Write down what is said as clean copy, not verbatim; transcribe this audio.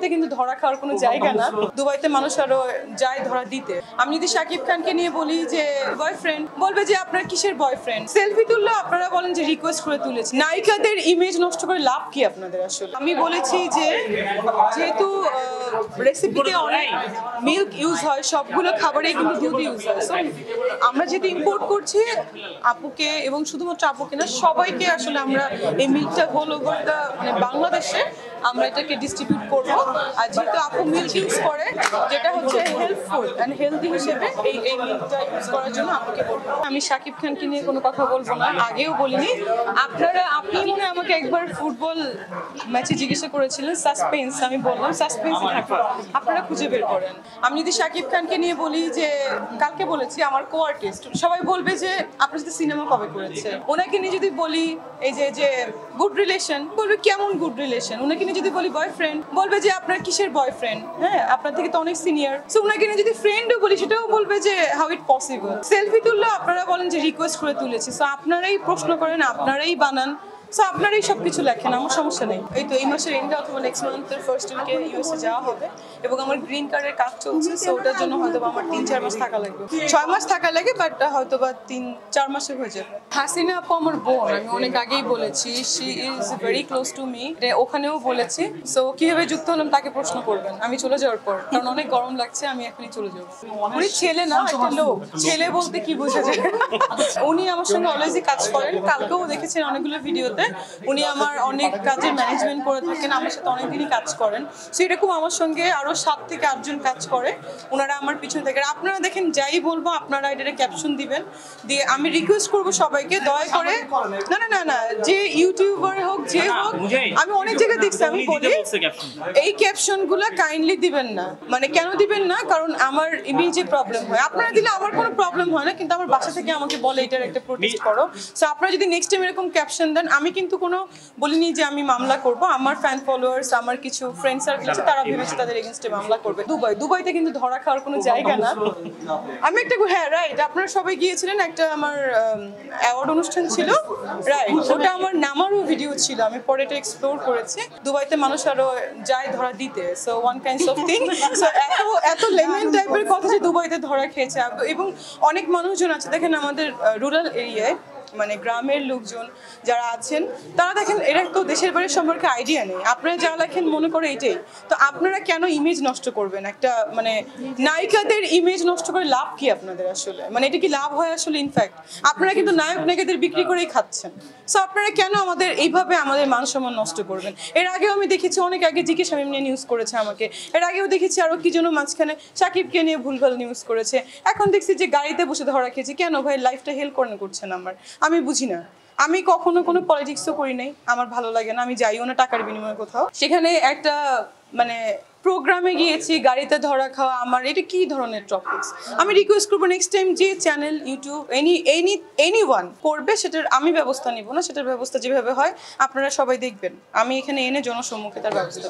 দুবাইতে কিন্তু ধরা খাওয়ার কোনো জায়গা না। দুবাইতে মানুষ আরো যায় ধরা দিতে। আমি যদি শাকিব খানকে নিয়ে বলি যে বয়ফ্রেন্ড, বলবে যে আপনার কিসের বয়ফ্রেন্ড। সেলফি তুললে আপনারা বলেন যে রিকোয়েস্ট করে তুলেছি। নায়িকাদের ইমেজ নষ্ট করে লাভ কি আপনাদের আসলে? আমি বলেছি যে যেহেতু রেসিপিতে অনেক মিল্ক ইউজ হয়, সবগুলো খাবারে কিন্তু দুধ ইউজ হয়। সো আমরা যেহেতু ইম্পোর্ট করছি আপুকে, এবং শুধুমাত্র আপুকে না, সবাইকে আসলে আমরা এই মিল্কটা হোল ওভার দ্য মানে বাংলাদেশে আমরা এটাকে ডিস্ট্রিবিউট করবো। আর যেহেতু আপু মিল্ক ইউজ করে, যেটা হচ্ছে হেলথফুল অ্যান্ড হেলদি হিসেবে এই মিল্কটা ইউজ করার জন্য আপুকে বলবো। আমি শাকিব খানকে নিয়ে কোনো কথা বলবো না, আগেও বলিনি। আপনি মনে হয় আমাকে একবার ফুটবল ম্যাচে জিজ্ঞাসা করেছিলেন সাসপেন্স, আমি বললাম সাসপেন্স থাকে, আপনারা খুঁজে বের করেন। আমি যদি শাকিব খানকে নিয়ে বলি যে কালকে বলেছি আমার কো আর্টিস্ট, সবাই বলবে যে আপনার সাথে সিনেমা কবে করেছে। ওনাকে নিয়ে যদি বলি এই যে গুড রিলেশন, বলবে কেমন গুড রিলেশন। ওনাকে নিয়ে যদি বলি বয়ফ্রেন্ড, বলবে যে আপনার কিসের বয়ফ্রেন্ড, হ্যাঁ আপনার থেকে তো অনেক সিনিয়র। সো ওনাকে নিয়ে যদি ফ্রেন্ডও বলি, সেটাও বলবে যে হাউ ইট পসিবল। সেলফি তুললে আপনারা বলেন যে রিকোয়েস্ট করে তুলেছি। সো আপনারাই প্রশ্ন করেন, আপনারাই বানান, সো আপনারাই সবকিছু লেখেন, আমার সমস্যা নেই। এই তো এই মাসের এন্ডে অথবা নেক্সট মান্থের ফার্স্ট উইকে ইউএসএ যাওয়া হবে, এবং আমার গ্রিন কার্ডের কাজ চলছে। সো ওটার জন্য হয়তো আমার ৩-৪ মাস থাকা লাগবে, 6 মাস থাকা লাগে, বাট হয়তো বা 3-4 মাসে হয়ে যাবে। হাসিনা আপু আমার বোন, আমি অনেক আগেই বলেছি, she is very close to me, ওখানেও বলেছি। সো কিভাবে যুক্ত হলাম তাকে প্রশ্ন করবেন আমি চলে যাওয়ার পর, কারণ অনেক গরম লাগছে, আমি এখনই চলে যাবো। উনি ছেলে না, একটা লোক। ছেলে বলতে কি বোঝা যায়? উনি আমার সঙ্গে অলওয়েজই কাজ করেন, কালকেও দেখেছেন অনেকগুলো ভিডিওতে। উনি আমার অনেক কাজের ম্যানেজমেন্ট করে থাকেন, আমার সাথে অনেকদিনই কাজ করেন। সো এরকম আমার সঙ্গে আরো 7 থেকে 8 জন কাজ করে, ওনারা আমার পিছনে থাকে। আপনারা দেখেন যাই বলবো আপনারা এটারে ক্যাপশন দিবেন, দিয়ে আমি রিকোয়েস্ট করবো সবাইকে দয়া করে, না যে ইউটিউবার হোক যে হোক, আমি অনেক জায়গায় দেখছি, আমি বলি এই ক্যাপশন গুলা কাইন্ডলি দিবেন না। মানে কেন দিবেন না? কারণ আমার ইমেজে প্রবলেম হয়। আপনারা দিলে আমার কোনো প্রবলেম হয় না, কিন্তু আমার বাসা থেকে আমাকে বলে এটার একটা প্রোটেস্ট করো। সো আপনারা যদি নেক্সট টাইম এরকম ক্যাপশন দেন, আমি কিন্তু কোনো বলিনি যে আমি মামলা করব। আমার ফ্যান ফলোয়ার্স, আমার কিছু ফ্রেন্ড সার্কেল আছে, তারা ভেবেছে তাদের এগেইনস্টে মামলা করবে। দুবাইতে কিন্তু ধরা খাওয়ার কোনো জায়গা না। আমি একটা, হ্যাঁ রাইট, আপনারা সবাই গিয়েছিলেন, একটা আমার অ্যাওয়ার্ড অনুষ্ঠান ছিল, রাইট, ওটা আমার নামারও ভিডিও ছিল, আমি পরে এটা এক্সপ্লোর করেছি। দুবাইতে মানুষ আরো যায় ধরা দিতে, so one kinds of thing. So এত লেমেন টাইপের কথা যে দুবাইতে ধরা খেয়েছে, এবং অনেক মানুষজন আছে দেখেন আমাদের রুরাল এরিয়ায়, মানে গ্রামের লোকজন যারা আছেন, তারা দেখেন এরা তো দেশের বাড়ির সম্পর্কে আইডিয়া নেই। আপনারা যা লেখেন মনে করে এইটাই, তো আপনারা কেন ইমেজ নষ্ট করবেন? একটা মানে নায়িকাদের ইমেজ নষ্ট করে লাভ কি আপনাদের আসলে? মানে এটা কি লাভ হয় আসলে? ইনফ্যাক্ট আপনারা কিন্তু নায়ক নায়িকাদের বিক্রি করেই খাচ্ছেন। সো আপনারা কেন আমাদের এইভাবে আমাদের মান সম্মান নষ্ট করবেন? এর আগেও আমি দেখেছি, অনেক আগে জিকে শামীম নিয়ে নিউজ করেছে আমাকে, এর আগেও দেখেছি আরো কি যেন মাঝখানে সাকিবকে নিয়ে ভুলভাল নিউজ করেছে, এখন দেখছি যে গাড়িতে বসে ধরা খেয়েছে। কেন ভাই? লাইফটা হেল্প করছেন আমার, আমি বুঝি না। আমি কখনো কোনো পলিটিক্সও করি নাই, আমার ভালো লাগে না, আমি যাইও না টাকার বিনিময়ে কোথাও। সেখানে একটা মানে প্রোগ্রামে গিয়েছি, গাড়িতে ধরা খাওয়া, আমার এটা কি ধরনের টপিকস? আমি রিকোয়েস্ট করবো নেক্সট টাইম যে চ্যানেল, ইউটিউব, এনিওয়ান করবে, সেটার আমি ব্যবস্থা নিব না, সেটার ব্যবস্থা যেভাবে হয় আপনারা সবাই দেখবেন। আমি এখানে এনে জনসম্মুখে তার ব্যবস্থা